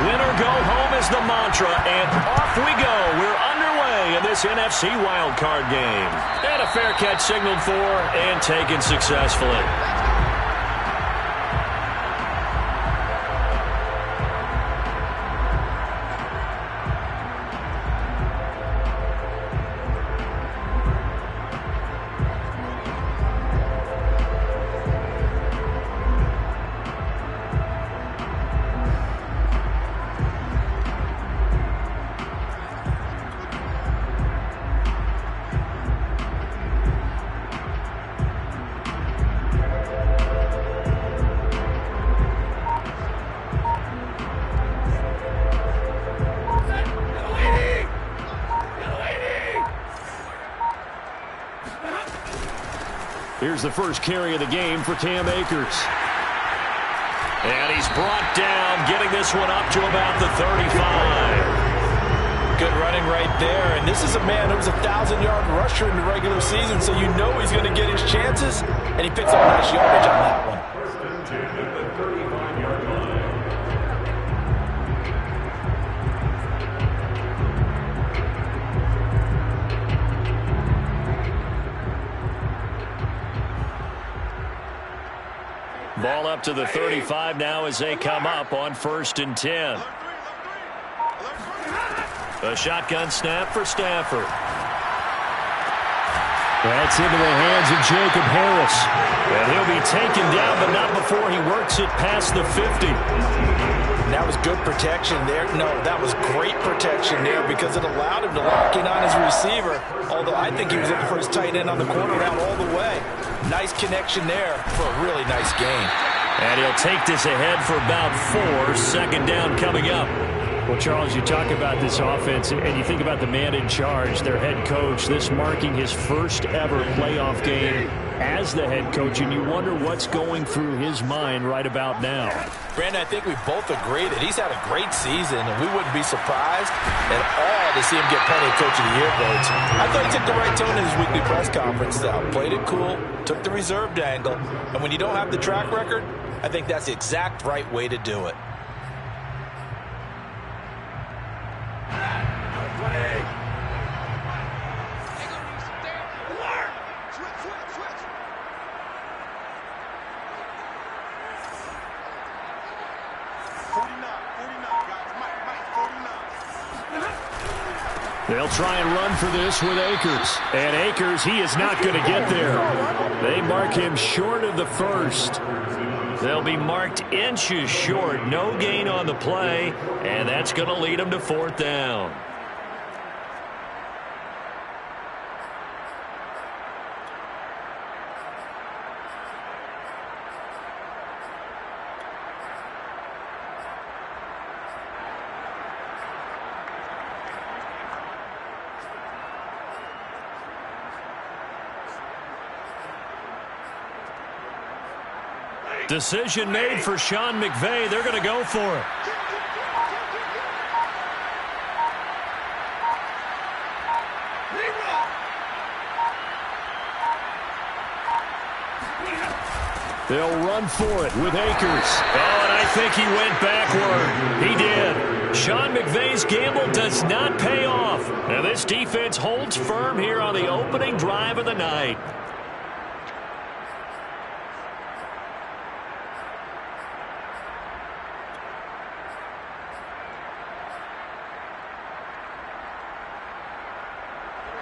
Win or go home is the mantra, and off we go. We're underway in this NFC wildcard game. And a fair catch signaled for and taken successfully. Here's the first carry of the game for Cam Akers. And he's brought down, getting this one up to about the 35. Good running right there. And this is a man who was a 1,000-yard rusher in the regular season, so you know he's going to get his chances. And he picks up nice yardage on that one. Ball up to the 35 now as they come up on 1st and 10. A shotgun snap for Stafford. That's into the hands of Jacob Harris. And he'll be taken down, but not before he works it past the 50. That was good protection there. No, that was great protection there because it allowed him to lock in on his receiver. Although I think he was looking for his tight end on the corner route all the way. Nice connection there for a really nice gain. And he'll take this ahead for about 4. 2nd down coming up. Well, Charles, you talk about this offense, and you think about the man in charge, their head coach, this marking his first ever playoff game as the head coach, and you wonder what's going through his mind right about now. Brandon, I think we both agree that he's had a great season, and we wouldn't be surprised at all to see him get plenty of Coach of the Year votes. I thought he took the right tone in his weekly press conference, though. Played it cool, took the reserved angle, and when you don't have the track record, I think that's the exact right way to do it. They'll try and run for this with Akers. And Akers, he is not going to get there. They mark him short of the 1st. They'll be marked inches short. No gain on the play, and that's going to lead them to 4th down. Decision made for Sean McVay. They're going to go for it. They'll run for it with Akers. Oh, and I think he went backward. He did. Sean McVay's gamble does not pay off. Now this defense holds firm here on the opening drive of the night.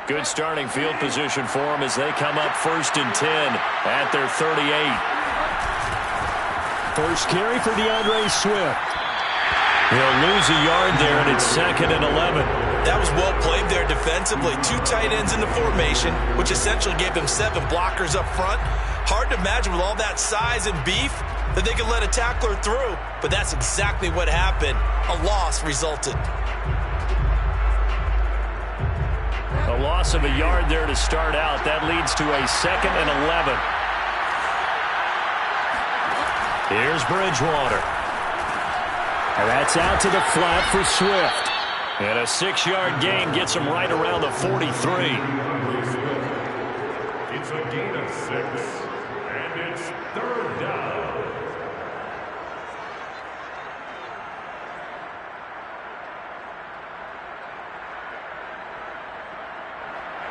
Good starting field position for them as they come up 1st and 10 at their 38. First carry for DeAndre Swift. He'll lose a yard there, and it's 2nd and 11. That was well played there defensively. 2 tight ends in the formation, which essentially gave them 7 blockers up front. Hard to imagine with all that size and beef that they could let a tackler through, but that's exactly what happened. A loss resulted. A loss of a yard there to start out. That leads to a 2nd and 11. Here's Bridgewater. And that's out to the flat for Swift. And a 6-yard gain gets him right around the 43. It's a gain of 6, and it's 3rd down.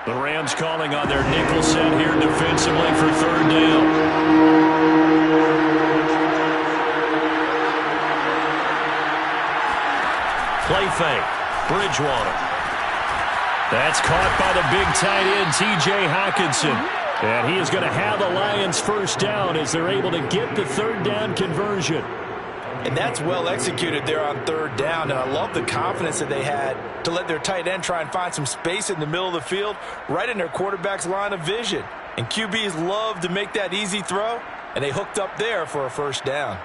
The Rams calling on their nickel set here defensively for third down. Play fake. Bridgewater. That's caught by the big tight end, T.J. Hockenson. And he is going to have the Lions first down as they're able to get the third down conversion. And that's well executed there on third down. And I love the confidence that they had to let their tight end try and find some space in the middle of the field, right in their quarterback's line of vision. And QBs love to make that easy throw, and they hooked up there for a first down.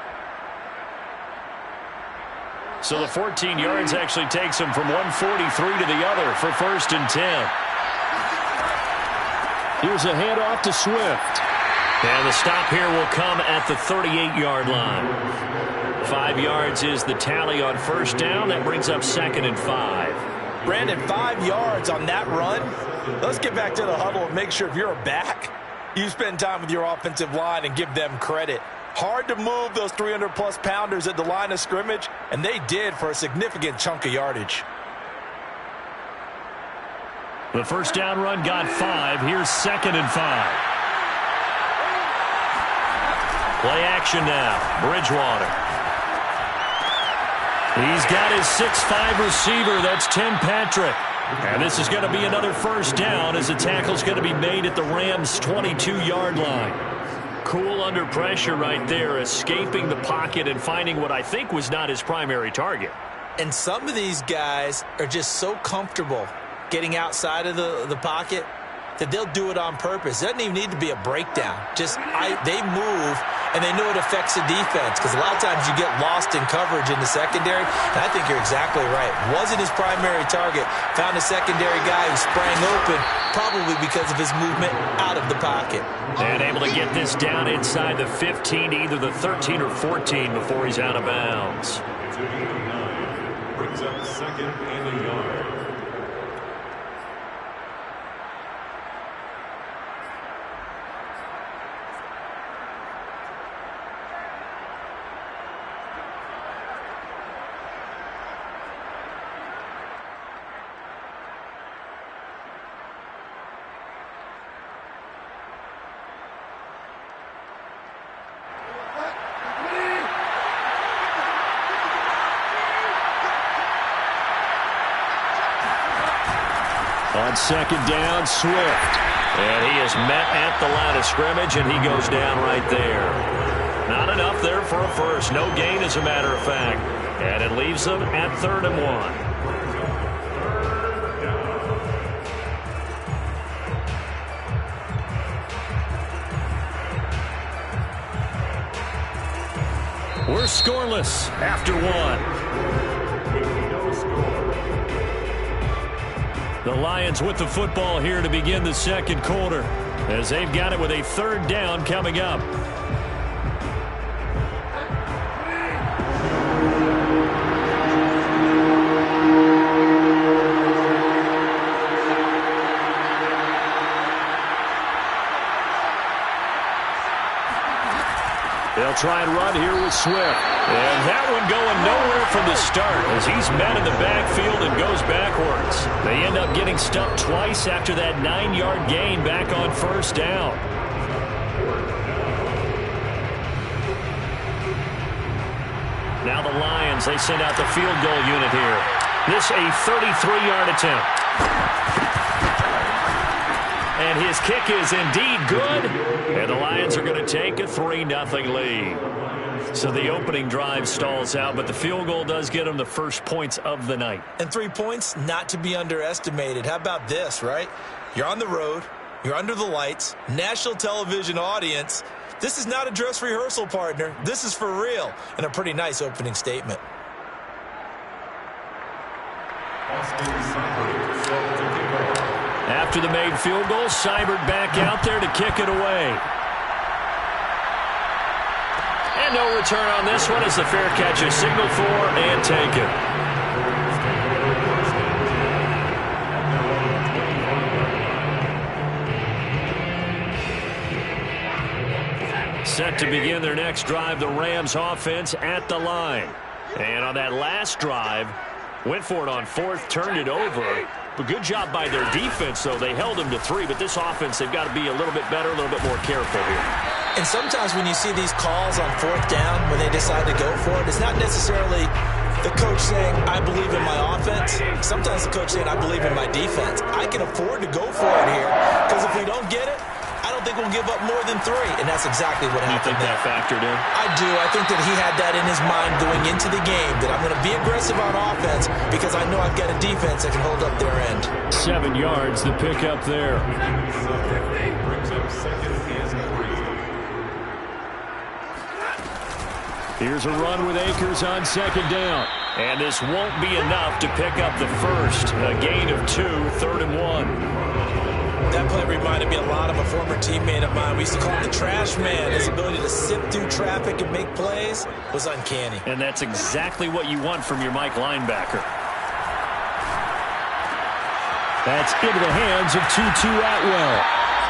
So the 14 yards actually takes them from 143 to the other for first and 10. Here's a handoff to Swift. And the stop here will come at the 38-yard line. 5 yards is the tally on first down. That brings up 2nd and 5. Brandon, 5 yards on that run. Let's get back to the huddle and make sure if you're a back, you spend time with your offensive line and give them credit. Hard to move those 300-plus pounders at the line of scrimmage, and they did for a significant chunk of yardage. The first down run got 5. Here's 2nd and 5. Play action now. Bridgewater. He's got his 6'5 receiver. That's Tim Patrick. And this is going to be another first down as the tackle's going to be made at the Rams' 22-yard line. Cool under pressure right there, escaping the pocket and finding what I think was not his primary target. And some of these guys are just so comfortable getting outside of the pocket that they'll do it on purpose. It doesn't even need to be a breakdown. They move, and they know it affects the defense because a lot of times you get lost in coverage in the secondary, and I think you're exactly right. Wasn't his primary target. Found a secondary guy who sprang open, probably because of his movement out of the pocket. And able to get this down inside the 15, either the 13 or 14 before he's out of bounds. Brings up 2nd and a yard. On 2nd down, Swift. And he is met at the line of scrimmage, and he goes down right there. Not enough there for a first. No gain, as a matter of fact. And it leaves them at 3rd and 1. We're scoreless after 1. The Lions with the football here to begin the second quarter as they've got it with a 3rd down coming up. They'll try and run here with Swift. And that one going nowhere from the start as he's met in the backfield and goes backwards. They end up getting stuffed twice after that 9-yard gain back on first down. Now the Lions, they send out the field goal unit here. This a 33-yard attempt. And his kick is indeed good. And the Lions are going to take a 3-0 lead. So the opening drive stalls out, but the field goal does get them the first points of the night. And 3 points, not to be underestimated. How about this, right? You're on the road. You're under the lights. National television audience. This is not a dress rehearsal, partner. This is for real. And a pretty nice opening statement. After the made field goal, Seibert back out there to kick it away. And no return on this one as the fair catch is signaled for and taken. Set to begin their next drive, the Rams offense at the line. And on that last drive, went for it on 4th, turned it over. But good job by their defense, though. They held them to 3, but this offense, they've got to be a little bit better, a little bit more careful here. And sometimes when you see these calls on 4th down, when they decide to go for it, it's not necessarily the coach saying, I believe in my offense. Sometimes the coach saying, I believe in my defense. I can afford to go for it here, because if we don't get it, I don't think we'll give up more than 3, and that's exactly what happened. You think that factored in? I do. I think that he had that in his mind going into the game, that I'm going to be aggressive on offense because I know I've got a defense that can hold up their end. 7 yards, the pickup there. Here's a run with Akers on 2nd down. And this won't be enough to pick up the first. A gain of 2, 3rd and 1. That play reminded me a lot of a former teammate of mine. We used to call him the trash man. His ability to sift through traffic and make plays was uncanny. And that's exactly what you want from your Mike linebacker. That's into the hands of Tutu Atwell.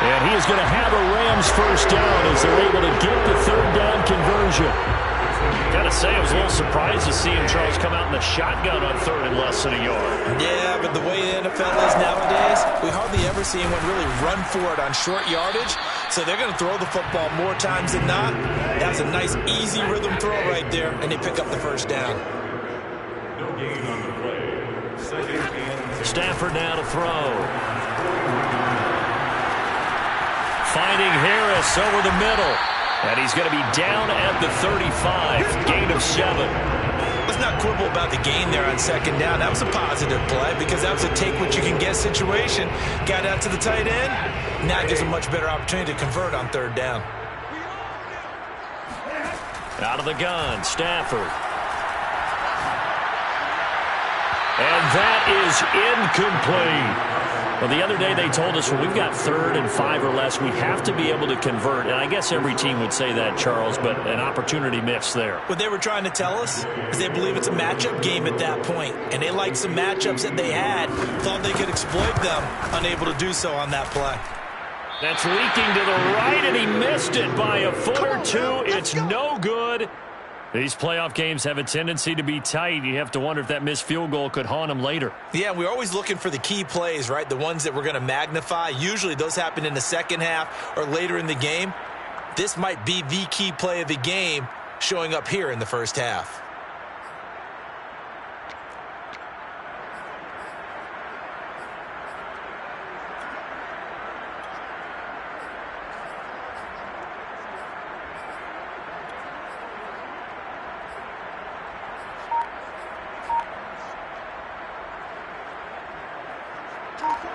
And he is going to have a Rams first down as they're able to get the 3rd down conversion. Gotta say, I was a little surprised to see him, Charles, come out in the shotgun on 3rd and less than a yard. Yeah, but the way the NFL is nowadays, we hardly ever see anyone really run for it on short yardage. So they're going to throw the football more times than not. That was a nice, easy rhythm throw right there, and they pick up the first down. No gain on the play. 2nd and Stafford now to throw. Finding Harris over the middle. And he's going to be down at the 35, gain of 7. Let's not quibble about the gain there on 2nd down. That was a positive play because that was a take-what-you-can-get situation. Got out to the tight end. Now it gives a much better opportunity to convert on 3rd down. Out of the gun, Stafford. And that is incomplete. Well, the other day they told us when we've got 3rd and 5 or less, we have to be able to convert. And I guess every team would say that, Charles, but an opportunity missed there. What they were trying to tell us is they believe it's a matchup game at that point. And they liked some matchups that they had, thought they could exploit them, unable to do so on that play. That's leaking to the right, and he missed it by a foot or 2. It's no good. These playoff games have a tendency to be tight. You have to wonder if that missed field goal could haunt them later. Yeah, we're always looking for the key plays, right? The ones that we're going to magnify. Usually those happen in the second half or later in the game. This might be the key play of the game showing up here in the first half.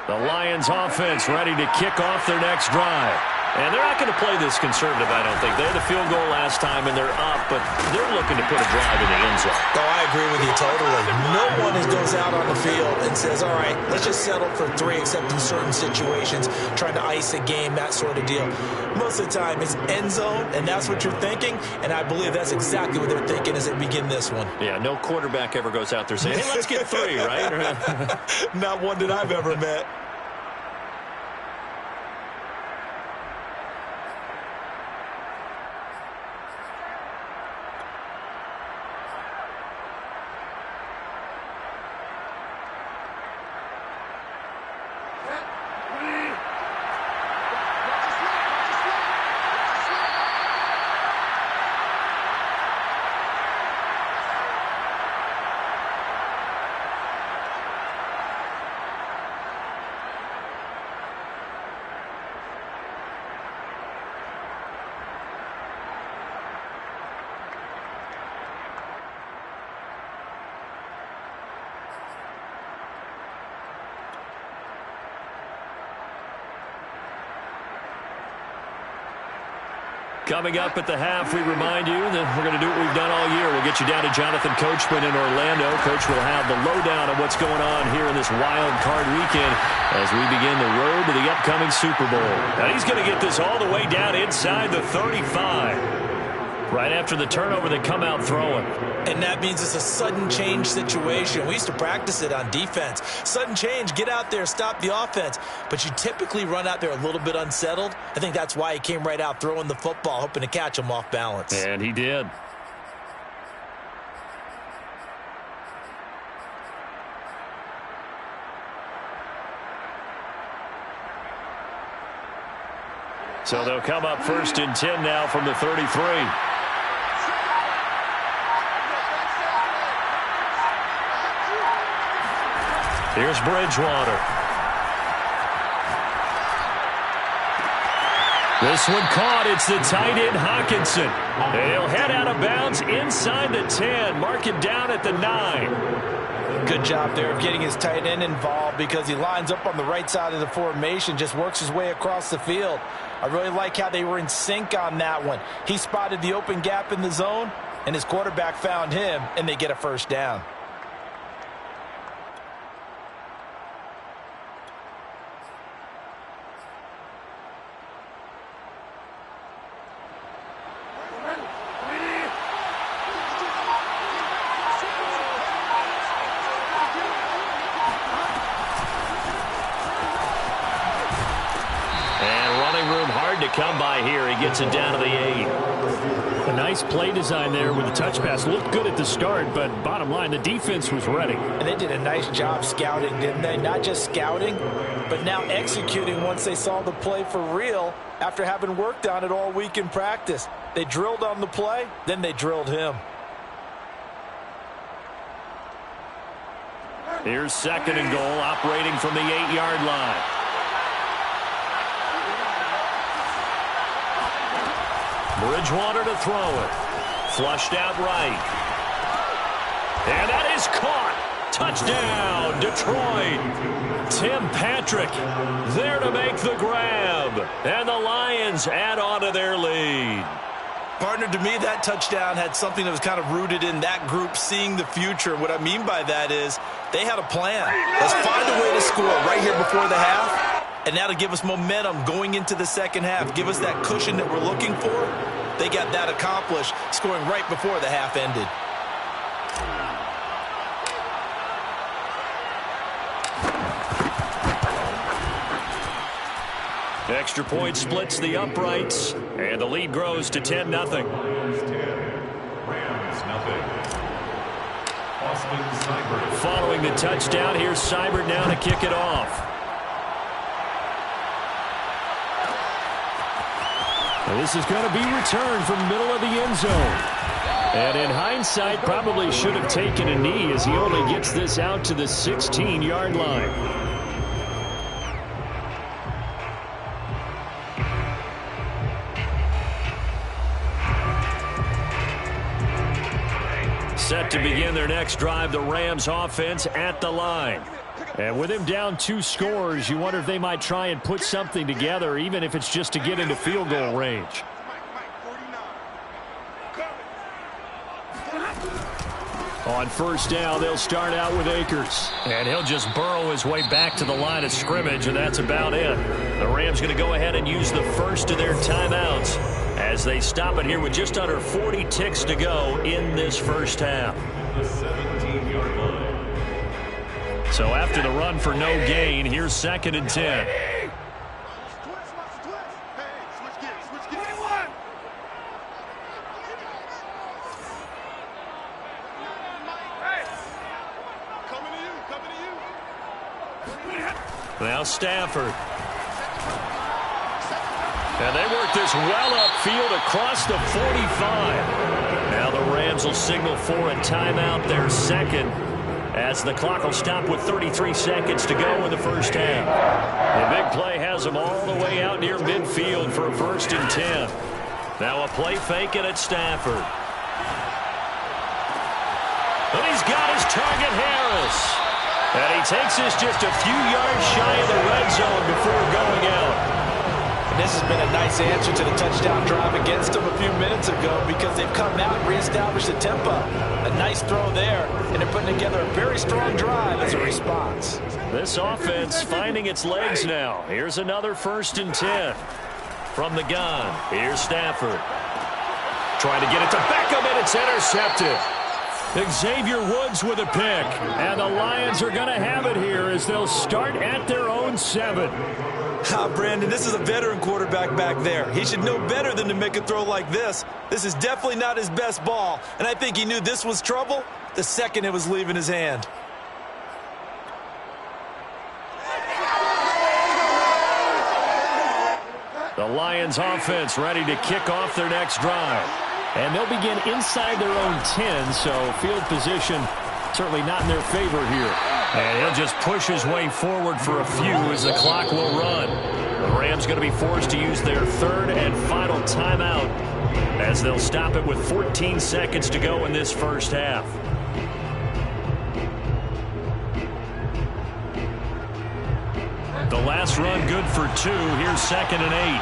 The Lions offense ready to kick off their next drive. And they're not going to play this conservative, I don't think. They had a field goal last time, and they're up, but they're looking to put a drive in the end zone. Oh, I agree with you totally. No one goes out on the field and says, all right, let's just settle for 3, except in certain situations, trying to ice a game, that sort of deal. Most of the time, it's end zone, and that's what you're thinking, and I believe that's exactly what they're thinking as they begin this one. Yeah, no quarterback ever goes out there saying, hey, let's get 3, right? Not one that I've ever met. Coming up at the half, we remind you that we're going to do what we've done all year. We'll get you down to Jonathan Coachman in Orlando. Coach will have the lowdown on what's going on here in this wild card weekend as we begin the road to the upcoming Super Bowl. Now he's going to get this all the way down inside the 35. Right after the turnover, they come out throwing. And that means it's a sudden change situation. We used to practice it on defense. Sudden change, get out there, stop the offense. But you typically run out there a little bit unsettled. I think that's why he came right out throwing the football, hoping to catch him off balance. And he did. So they'll come up 1st and 10 now from the 33. Here's Bridgewater. This one caught. It's the tight end, Hawkinson. And he'll head out of bounds inside the 10. Mark it down at the 9. Good job there of getting his tight end involved because he lines up on the right side of the formation, just works his way across the field. I really like how they were in sync on that one. He spotted the open gap in the zone, and his quarterback found him, and they get a first down. Come by here. He gets it down to the 8. A nice play design there with the touch pass. Looked good at the start, but bottom line, the defense was ready. And they did a nice job scouting, didn't they? Not just scouting, but now executing once they saw the play for real after having worked on it all week in practice. They drilled on the play, then they drilled him. Here's 2nd and goal, operating from the 8-yard line. Bridgewater to throw it. Flushed out right. And that is caught. Touchdown, Detroit. Tim Patrick there to make the grab. And the Lions add on to their lead. Partner, to me, that touchdown had something that was kind of rooted in that group seeing the future. What I mean by that is they had a plan. Let's find a way to score right here before the half. And now to give us momentum going into the second half. Give us that cushion that we're looking for. They got that accomplished, scoring right before the half ended. Extra point splits the uprights, and the lead grows to 10-0. Rams 0. Austin Seibert. Following the touchdown, here's Seibert now to kick it off. This is going to be returned from middle of the end zone. And in hindsight, probably should have taken a knee as he only gets this out to the 16-yard line. Set to begin their next drive, the Rams offense at the line. And with him down 2 scores, you wonder if they might try and put something together, even if it's just to get into field goal range. On 1st down, they'll start out with Akers. And he'll just burrow his way back to the line of scrimmage, and that's about it. The Rams going to go ahead and use the first of their timeouts as they stop it here with just under 40 ticks to go in this first half. The 17-yard line. So after the run for no gain, here's 2nd and 10. Now Stafford. And they work this well upfield across the 45. Now the Rams will signal for a timeout, their second, as the clock will stop with 33 seconds to go in the first half. The big play has them all the way out near midfield for a 1st and 10. Now a play fake it at Stafford. And he's got his target, Harris. And he takes this just a few yards shy of the red zone before going out. And this has been a nice answer to the touchdown drive against them a few minutes ago because they've come out and reestablished the tempo. A nice throw there, and they're putting together a very strong drive as a response. This offense finding its legs now. Here's another 1st and 10 from the gun. Here's Stafford. Trying to get it to Beckham, and it's intercepted. Xavier Woods with a pick. And the Lions are going to have it here as they'll start at their own 7. Brandon, this is a veteran quarterback back there. He should know better than to make a throw like this. This is definitely not his best ball, and I think he knew this was trouble the second it was leaving his hand. The The Lions offense ready to kick off their next drive. And they'll begin inside their own 10, so field position certainly not in their favor here. And he'll just push his way forward for a few as the clock will run. The Rams going to be forced to use their third and final timeout as they'll stop it with 14 seconds to go in this first half. The last run good for 2. Here's 2nd and 8.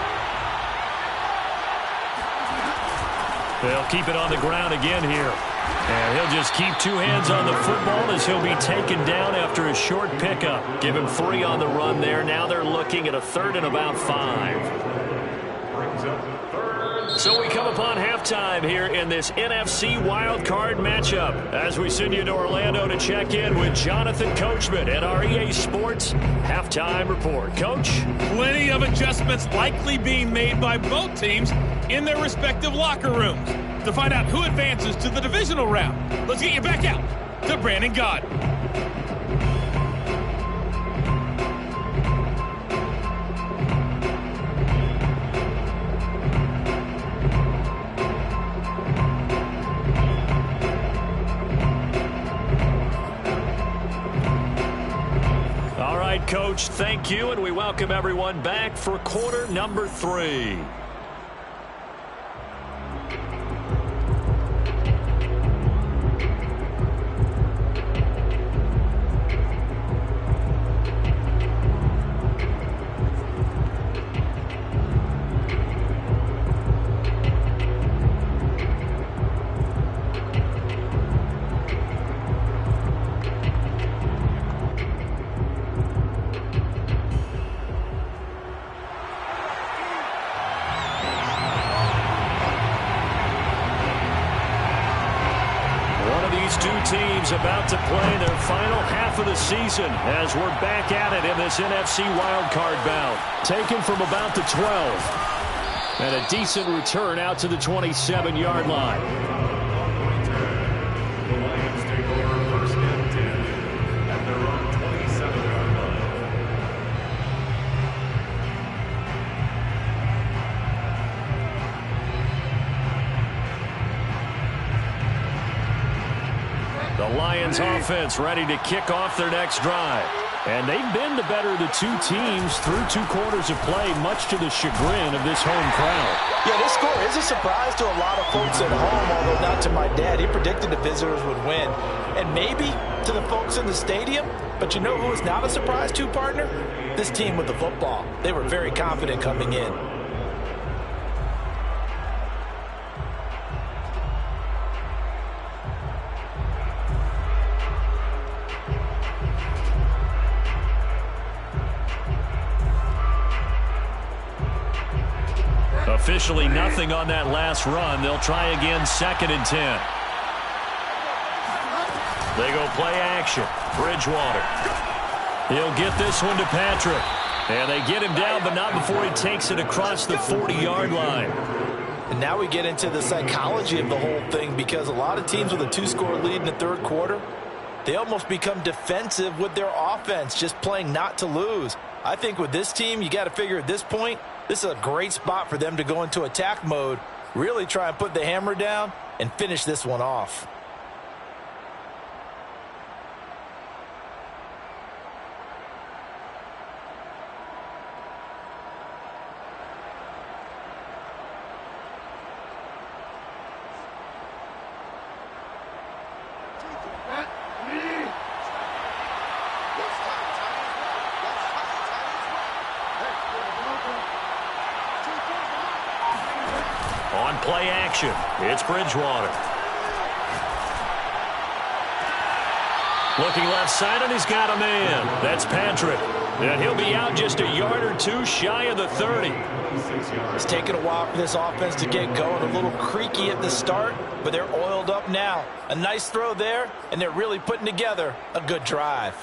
They'll keep it on the ground again here. And he'll just keep 2 hands on the football as he'll be taken down after a short pickup. Give him 3 on the run there. Now they're looking at a 3rd and about 5. So we come upon halftime here in this NFC wildcard matchup as we send you to Orlando to check in with Jonathan Coachman at our EA Sports Halftime Report. Coach? Plenty of adjustments likely being made by both teams in their respective locker rooms. To find out who advances to the divisional round, let's get you back out to Brandon Gaudin. All right, Coach, thank you, and we welcome everyone back for quarter number 3. About to play their final half of the season as we're back at it in this NFC wildcard bout. Taken from about the 12. And a decent return out to the 27-yard line. The Lions take over 1st and 10 at their own 27-yard line. The Lions offense ready to kick off their next drive. And they've been the better of the 2 teams through 2 quarters of play, much to the chagrin of this home crowd. Yeah, this score is a surprise to a lot of folks at home, although not to my dad. He predicted the visitors would win. And maybe to the folks in the stadium. But you know who is not a surprise to, partner? This team with the football. They were very confident coming in. Officially nothing on that last run. They'll try again 2nd and 10. They go play action. Bridgewater. He'll get this one to Patrick. And they get him down, but not before he takes it across the 40-yard line. And now we get into the psychology of the whole thing, because a lot of teams with a 2-score lead in the 3rd quarter, they almost become defensive with their offense, just playing not to lose. I think with this team, you got to figure at this point, this is a great spot for them to go into attack mode, really try and put the hammer down and finish this one off. On play action, it's Bridgewater. Looking left side, and he's got a man. That's Patrick. And he'll be out just a yard or 2 shy of the 30. It's taken a while for this offense to get going. A little creaky at the start, but they're oiled up now. A nice throw there, and they're really putting together a good drive.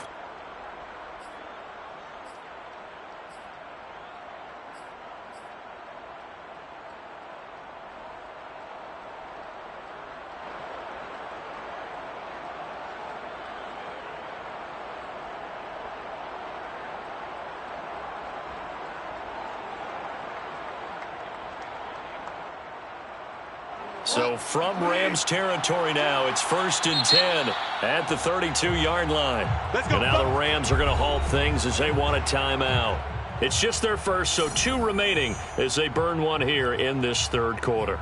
So from Rams territory now, it's 1st and 10 at the 32-yard line. And now the Rams are going to halt things as they want a timeout. It's just their first, so 2 remaining as they burn one here in this third quarter.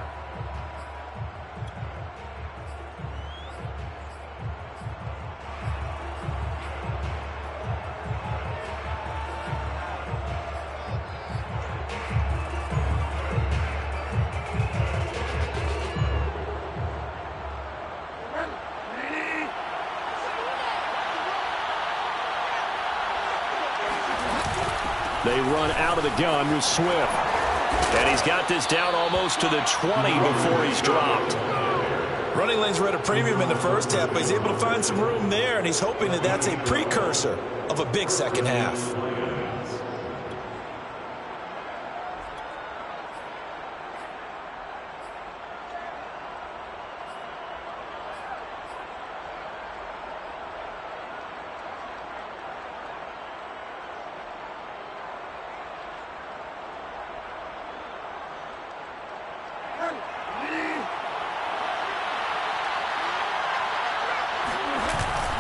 They run out of the gun with Swift. And he's got this down almost to the 20 before he's dropped. Running lanes were at a premium in the first half, but he's able to find some room there, and he's hoping that that's a precursor of a big second half.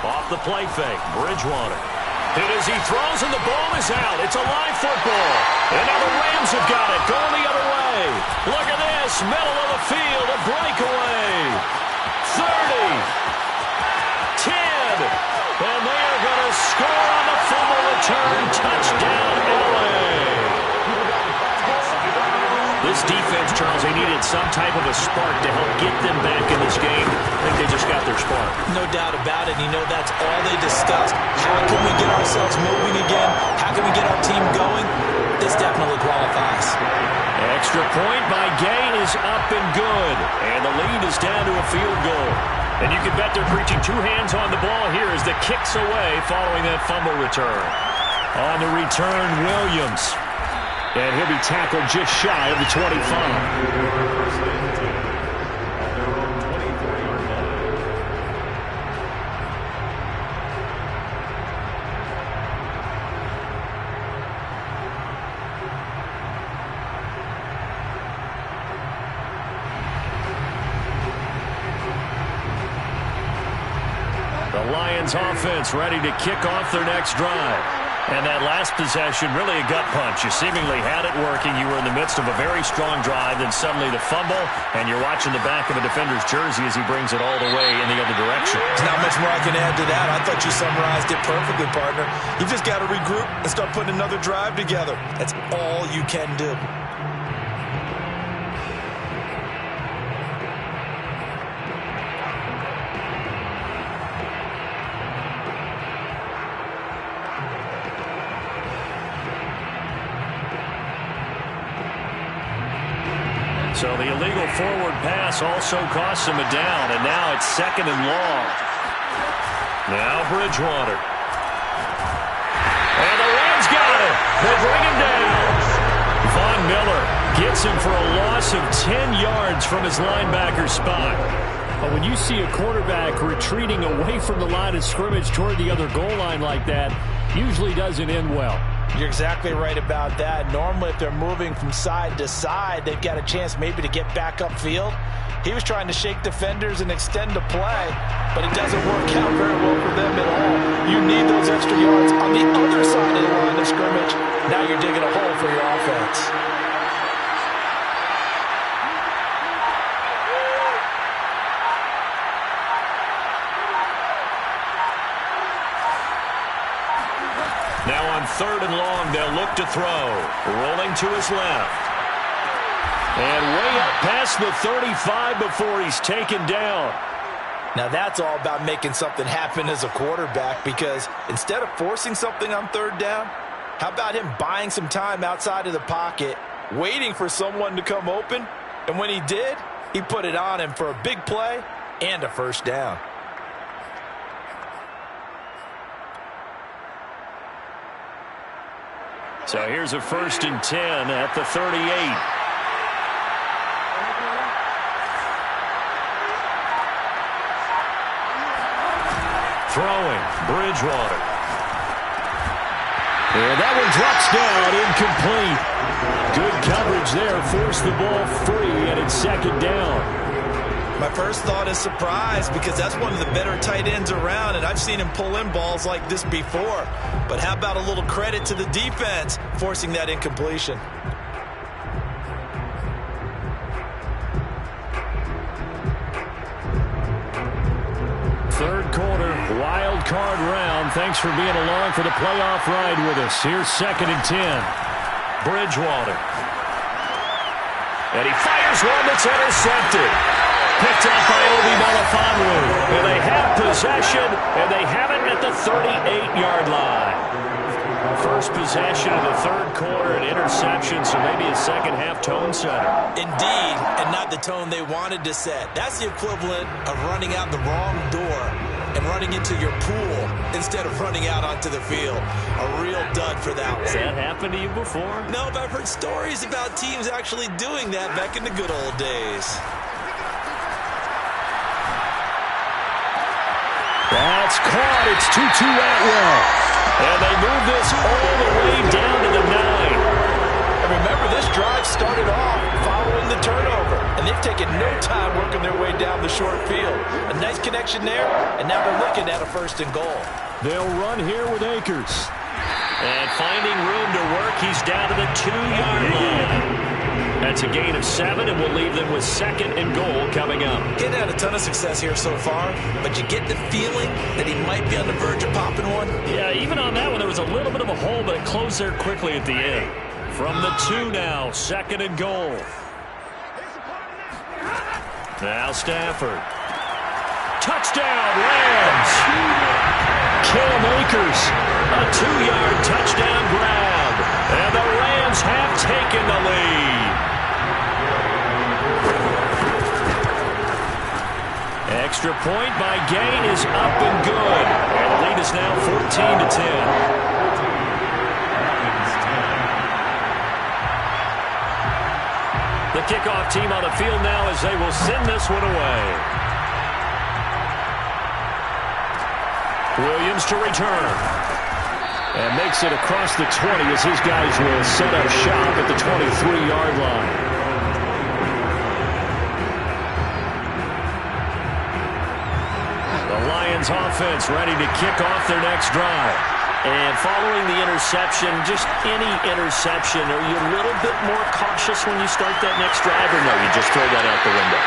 Off the play fake, Bridgewater. Hit as he throws, and the ball is out. It's a live football. And now the Rams have got it, going the other way. Look at this, middle of the field, a breakaway. 30, 10, and they are going to score on the fumble return. Touchdown, LA. This defense, Charles, they needed some type of a spark to help get them back in this game. I think they just got their spark. No doubt about it. You know, that's all they discussed. How can we get ourselves moving again? How can we get our team going? This definitely qualifies. Extra point by Gay is up and good. And the lead is down to a field goal. And you can bet they're preaching 2 hands on the ball here as the kick's away following that fumble return. On the return, Williams. And he'll be tackled just shy of the 25. The Lions offense ready to kick off their next drive. And that last possession, really a gut punch. You seemingly had it working. You were in the midst of a very strong drive, then suddenly the fumble, and you're watching the back of a defender's jersey as he brings it all the way in the other direction. There's not much more I can add to that. I thought you summarized it perfectly, partner. You've just got to regroup and start putting another drive together. That's all you can do. So the illegal forward pass also costs him a down, and now it's 2nd and long. Now Bridgewater. And the Rams got it. They bring him down. Von Miller gets him for a loss of 10 yards from his linebacker spot. But when you see a quarterback retreating away from the line of scrimmage toward the other goal line like that, usually doesn't end well. You're exactly right about that. Normally, if they're moving from side to side, they've got a chance maybe to get back upfield. He was trying to shake defenders and extend the play, but it doesn't work out very well for them at all. You need those extra yards on the other side of the line of scrimmage. Now you're digging a hole for your offense. Now on 3rd and long, they'll look to throw. Rolling to his left. And way up past the 35 before he's taken down. Now that's all about making something happen as a quarterback, because instead of forcing something on 3rd down, how about him buying some time outside of the pocket, waiting for someone to come open, and when he did, he put it on him for a big play and a 1st down. So here's a 1st and 10 at the 38. Throwing, Bridgewater. And that one drops down, incomplete. Good coverage there, forced the ball free, and it's 2nd down. My first thought is surprise because that's one of the better tight ends around, and I've seen him pull in balls like this before. But how about a little credit to the defense forcing that incompletion? Third quarter, wild card round. Thanks for being along for the playoff ride with us. Here's 2nd and 10. Bridgewater. And he fires one that's intercepted. Picked up by Obi Melifonwu. And they have possession, and they have it at the 38-yard line. First possession of the third quarter, an interception, so maybe a second-half tone setter. Indeed, and not the tone they wanted to set. That's the equivalent of running out the wrong door and running into your pool instead of running out onto the field. A real dud for that one. Has that happened to you before? No, but I've heard stories about teams actually doing that back in the good old days. That's caught. It's Tutu Atwell. And they move this all the way down to the 9. And remember, this drive started off following the turnover. And they've taken no time working their way down the short field. A nice connection there, and now they're looking at a 1st and goal. They'll run here with Akers. And finding room to work, he's down to the 2-yard line. That's a gain of 7, and we'll leave them with 2nd and goal coming up. Getting had a ton of success here so far, but you get the feeling that he might be on the verge of popping one. Yeah, even on that one, there was a little bit of a hole, but it closed there quickly at the end. From the 2 now, 2nd and goal. Now Stafford. Touchdown, Rams! Cam Akers. A 2-yard touchdown grab. And the Rams have taken the lead. Extra point by Gay is up and good. And the lead is now 14-10. The kickoff team on the field now as they will send this one away. Williams to return. And makes it across the 20 as his guys will set up shop at the 23-yard line. The Lions offense ready to kick off their next drive. And following the interception, just any interception, are you a little bit more cautious when you start that next drive, or no, you just throw that out the window?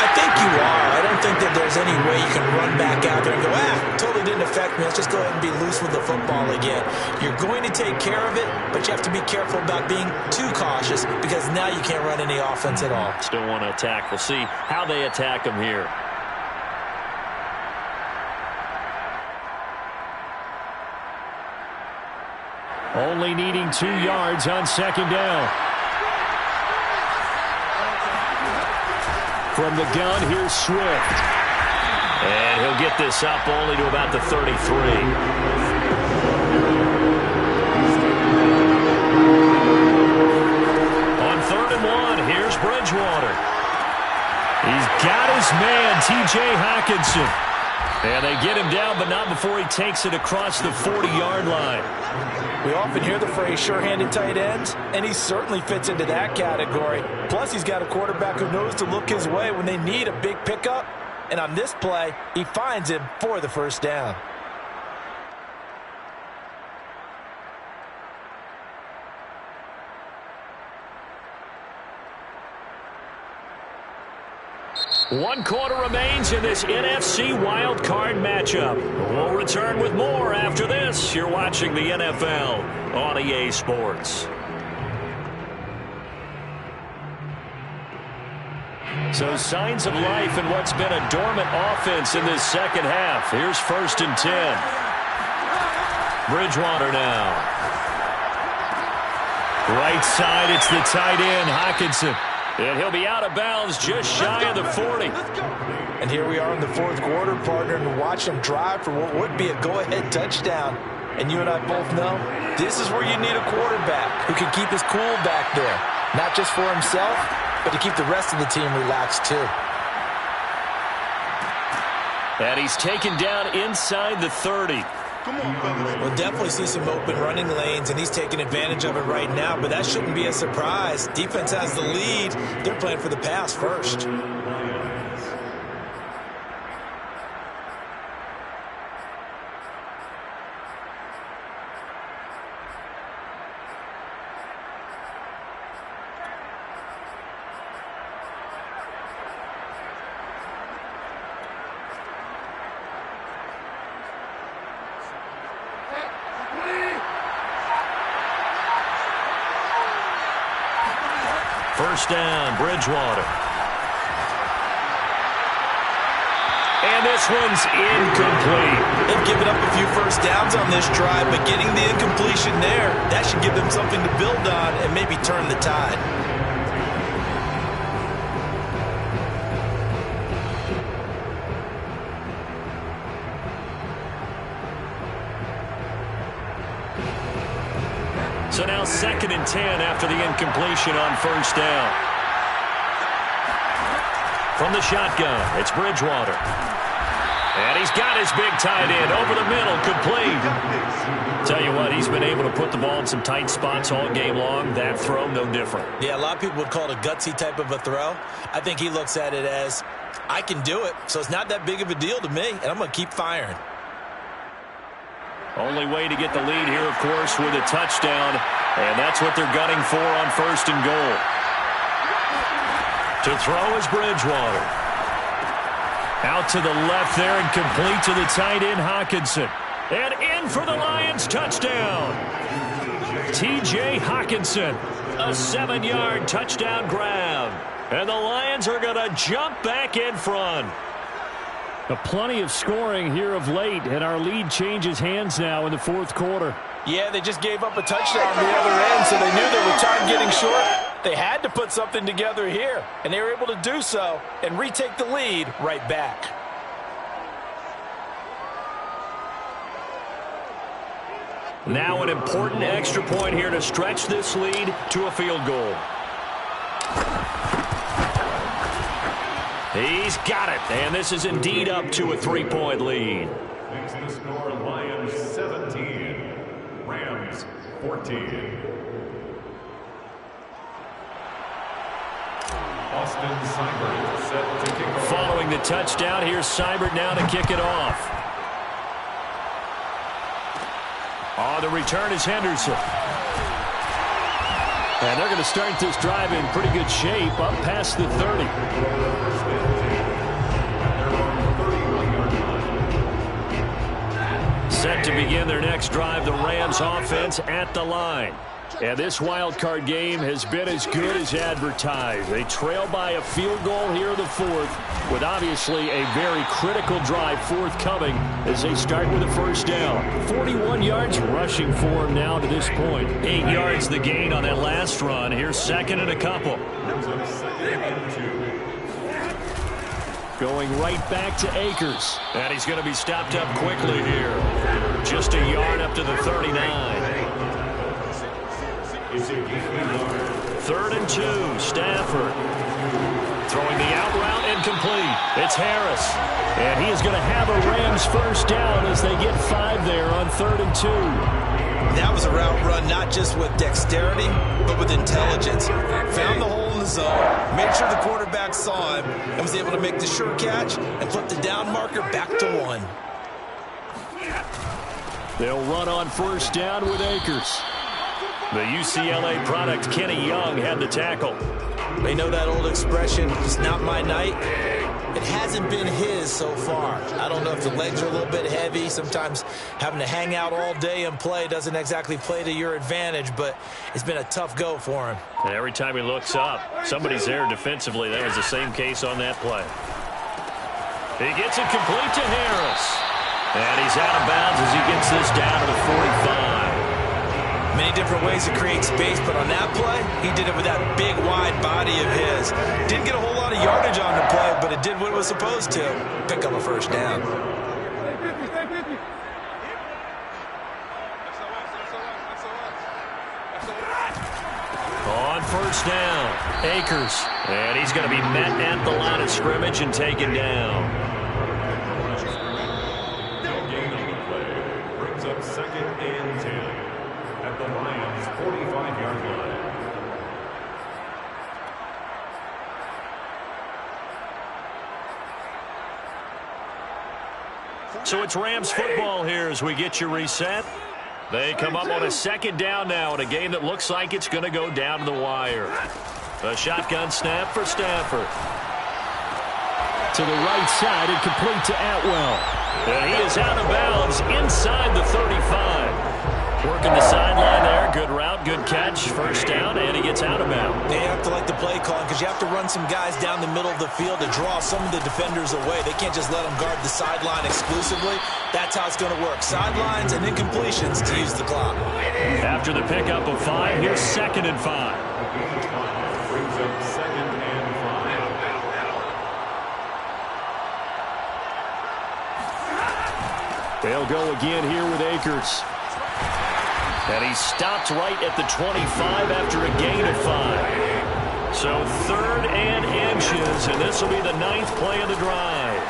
I think you are. I don't think that there's any way you can run back out there and go, totally didn't affect me. Let's just go ahead and be loose with the football again. You're going to take care of it, but you have to be careful about being too cautious because now you can't run any offense at all. Still want to attack. We'll see how they attack them here. Only needing 2 yards on 2nd down. From the gun, here's Swift. And he'll get this up only to about the 33. On 3rd and 1, here's Bridgewater. He's got his man, T.J. Hockenson. And they get him down, but not before he takes it across the 40-yard line. We often hear the phrase sure-handed tight ends, and he certainly fits into that category. Plus, he's got a quarterback who knows to look his way when they need a big pickup. And on this play, he finds him for the 1st down. One quarter remains in this NFC Wild Card matchup. We'll return with more after this. You're watching the NFL on EA Sports. So signs of life in what's been a dormant offense in this 2nd half. Here's 1st and 10. Bridgewater now. Right side, it's the tight end, Hockenson. And he'll be out of bounds just shy of the 40. And here we are in the 4th quarter, partner, and watch him drive for what would be a go-ahead touchdown. And you and I both know this is where you need a quarterback who can keep his cool back there. Not just for himself, but to keep the rest of the team relaxed too. And he's taken down inside the 30. Come on, fellas. We'll definitely see some open running lanes, and he's taking advantage of it right now, but that shouldn't be a surprise. Defense has the lead. They're playing for the pass first. First down, Bridgewater. And this one's incomplete. They've given up a few first downs on this drive, but getting the incompletion there, that should give them something to build on and maybe turn the tide. So now 2nd and 10 after the incompletion on first down. From the shotgun, it's Bridgewater. And he's got his big tight end over the middle, complete. Tell you what, he's been able to put the ball in some tight spots all game long. That throw, no different. Yeah, a lot of people would call it a gutsy type of a throw. I think he looks at it as, I can do it, so it's not that big of a deal to me, and I'm going to keep firing. Only way to get the lead here, of course, with a touchdown. And that's what they're gunning for on 1st and goal. To throw is Bridgewater. Out to the left there and complete to the tight end, Hockenson. And in for the Lions, touchdown. T.J. Hockenson, a 7-yard touchdown grab. And the Lions are going to jump back in front. Plenty of scoring here of late, and our lead changes hands now in the 4th quarter. Yeah, they just gave up a touchdown on the other end, so they knew that with time getting short, they had to put something together here, and they were able to do so and retake the lead right back. Now an important extra point here to stretch this lead to a field goal. He's got it, and this is indeed up to a 3-point lead. Makes the score Lions 17, Rams 14. Austin Seibert set to kick off. Following the touchdown, here's Seibert now to kick it off. On the return is Henderson. And they're going to start this drive in pretty good shape, up past the 30. Set to begin their next drive, the Rams offense at the line. And this wild card game has been as good as advertised. They trail by a field goal here in the 4th, with obviously a very critical drive forthcoming as they start with a first down. 41 yards rushing for them now to this point. 8 yards the gain on that last run. Here's 2nd and a couple. Going right back to Akers. And he's going to be stopped up quickly here. Just a yard up to the 39. 3rd and 2, Stafford. Throwing the out route and complete. It's Harris. And he is going to have a Rams first down as they get 5 there on 3rd and 2. That was a route run not just with dexterity, but with intelligence. Found the hole in the zone, made sure the quarterback saw him, and was able to make the sure catch and flip the down marker back to 1. They'll run on first down with Akers. The UCLA product, Kenny Young, had the tackle. They know that old expression, it's not my night. It hasn't been his so far. I don't know if the legs are a little bit heavy. Sometimes having to hang out all day and play doesn't exactly play to your advantage, but it's been a tough go for him. And every time he looks up, somebody's there defensively. That was the same case on that play. He gets it complete to Harris. And he's out of bounds as he gets this down to the 45. Many different ways to create space, but on that play, he did it with that big, wide body of his. Didn't get a whole lot of yardage on the play, but it did what it was supposed to. Pick up a first down. On first down, Akers. And he's going to be met at the line of scrimmage and taken down. Brings up 2nd and 10 at the Lions' 45-yard line. So it's Rams football here as we get you reset. They come up on a 2nd down now in a game that looks like it's going to go down to the wire. A shotgun snap for Stafford. To the right side and complete to Atwell. And he is out of bounds inside the 35. Working the sideline there. Good route, good catch. First down, and he gets it's out of bounds. They have to like the play calling because you have to run some guys down the middle of the field to draw some of the defenders away. They can't just let them guard the sideline exclusively. That's how it's going to work. Sidelines and incompletions to use the clock. After the pickup of 5, here's 2nd and 5. Brings up 2nd and 5. They'll go again here with Akers. And he stopped right at the 25 after a gain of 5. So 3rd and inches, and this will be the 9th play of the drive.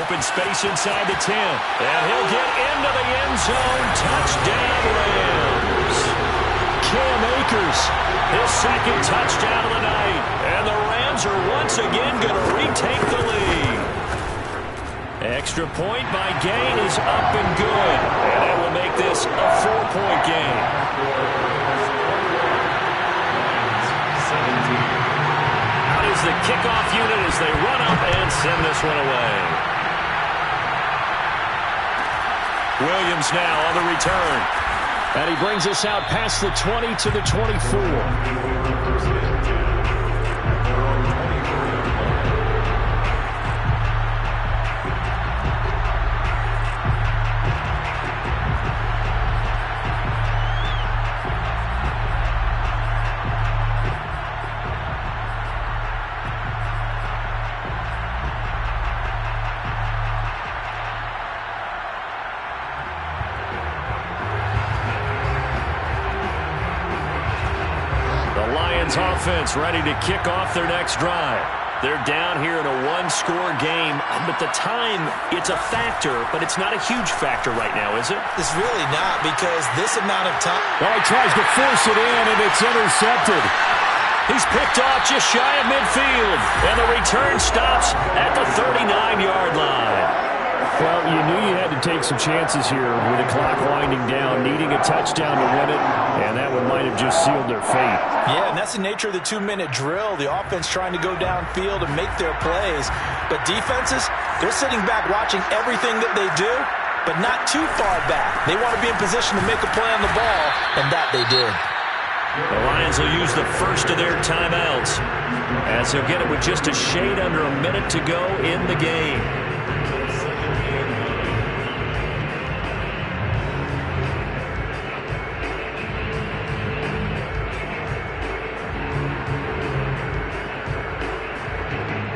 Open space inside the 10. And he'll get into the end zone. Touchdown, Rams. Cam Akers, his 2nd touchdown of the night. And the Rams are once again going to retake the lead. Extra point by Gay is up and good. And that will make this a 4-point game. Out is the kickoff unit as they run up and send this one away. Williams now on the return. And he brings us out past the 20 to the 24. Offense ready to kick off their next drive. They're down here in a one-score game, but the time, it's a factor, but it's not a huge factor right now, is it? It's really not because this amount of time. Well, he tries to force it in, and it's intercepted. He's picked off just shy of midfield, and the return stops at the 39-yard line. Well, you knew you had to take some chances here with the clock winding down, needing a touchdown to win it, and that one might have just sealed their fate. Yeah, and that's the nature of the 2-minute drill. The offense trying to go downfield and make their plays. But defenses, they're sitting back watching everything that they do, but not too far back. They want to be in position to make a play on the ball, and that they did. The Lions will use the first of their timeouts as they'll get it with just a shade under a minute to go in the game.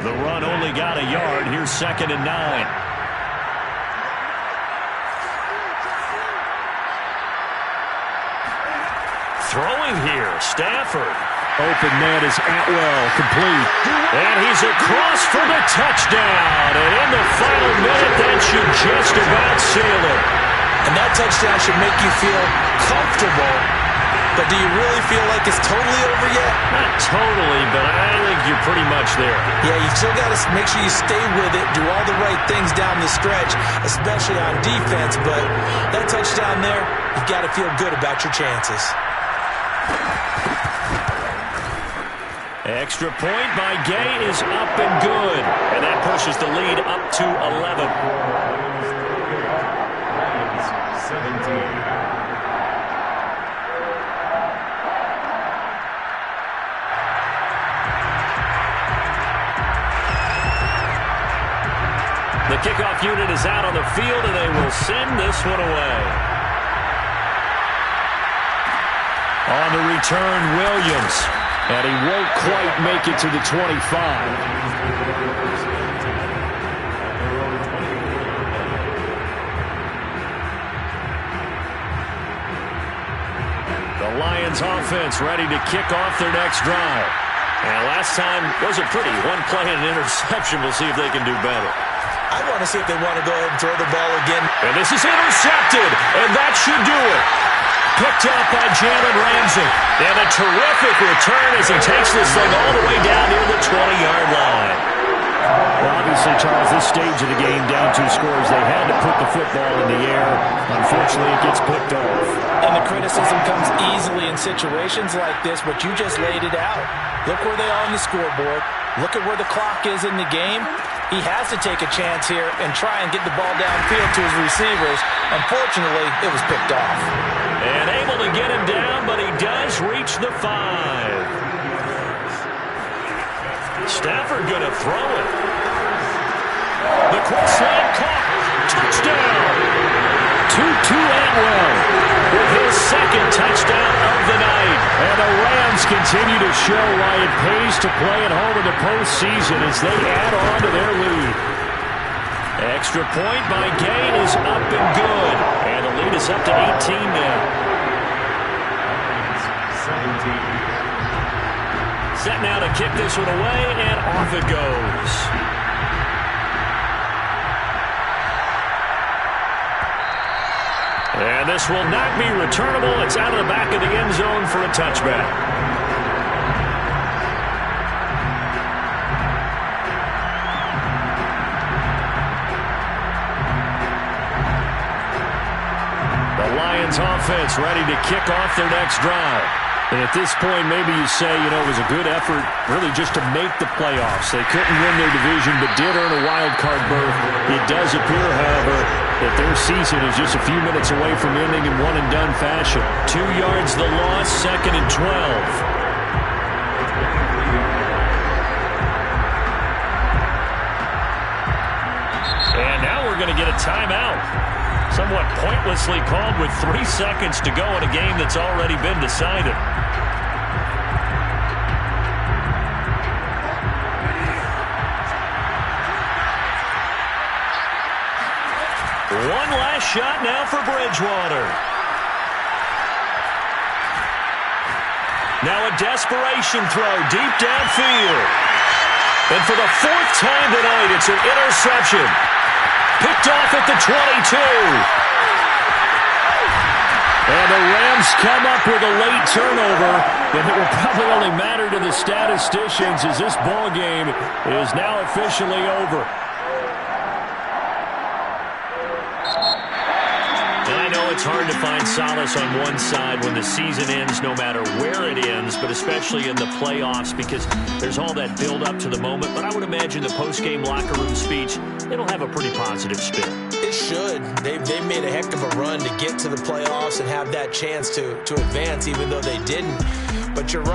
The run only got a yard. Here's 2nd and 9. Throwing here, Stafford. Open man is Atwell, complete. And he's across for the touchdown. And in the final minute, that should just about seal it. And that touchdown should make you feel comfortable. But do you really feel like it's totally over yet? Not totally, but I think you're pretty much there. Yeah, you still got to make sure you stay with it, do all the right things down the stretch, especially on defense. But that touchdown there, you've got to feel good about your chances. Extra point by Gay is up and good. And that pushes the lead up to 11. 17. The kickoff unit is out on the field, and they will send this one away. On the return, Williams. And he won't quite make it to the 25. The Lions offense ready to kick off their next drive. And last time wasn't pretty. One play and an interception. We'll see if they can do better. I want to see if they want to go ahead and throw the ball again. And this is intercepted, and that should do it. Picked up by Jalen Ramsey. And a terrific return as he takes this thing all the way down near the 20-yard line. Well, obviously, Charles, this stage of the game, down 2 scores, they had to put the football in the air. Unfortunately, it gets picked off. And the criticism comes easily in situations like this, but you just laid it out. Look where they are on the scoreboard. Look at where the clock is in the game. He has to take a chance here and try and get the ball downfield to his receivers. Unfortunately, it was picked off. And able to get him down, but he does reach the 5. Stafford going to throw it. The quick slant caught. Touchdown. Tutu Atwell with his second touchdown of the night. And the Rams continue to show why it pays to play at home in the postseason as they add on to their lead. Extra point by Gay is up and good. And the lead is up to 18 now. 17. Set now to kick this one away, and off it goes. And this will not be returnable. It's out of the back of the end zone for a touchback. The Lions offense ready to kick off their next drive. And at this point, maybe you say, it was a good effort really just to make the playoffs. They couldn't win their division, but did earn a wild card berth. It does appear, however, that their season is just a few minutes away from ending in one-and-done fashion. 2 yards the loss, 2nd and 12. And now we're going to get a timeout. Somewhat pointlessly called with 3 seconds to go in a game that's already been decided. One last shot now for Bridgewater. Now a desperation throw deep downfield. And for the 4th time tonight, it's an interception. Picked off at the 22. And the Rams come up with a late turnover, and it will probably only matter to the statisticians as this ball game is now officially over. I know it's hard to find solace on one side when the season ends, no matter where it ends, but especially in the playoffs, because there's all that build up to the moment. But I would imagine the post-game locker room speech, it'll have a pretty positive spin. It should. They've made a heck of a run to get to the playoffs and have that chance to advance, even though they didn't. But you're right.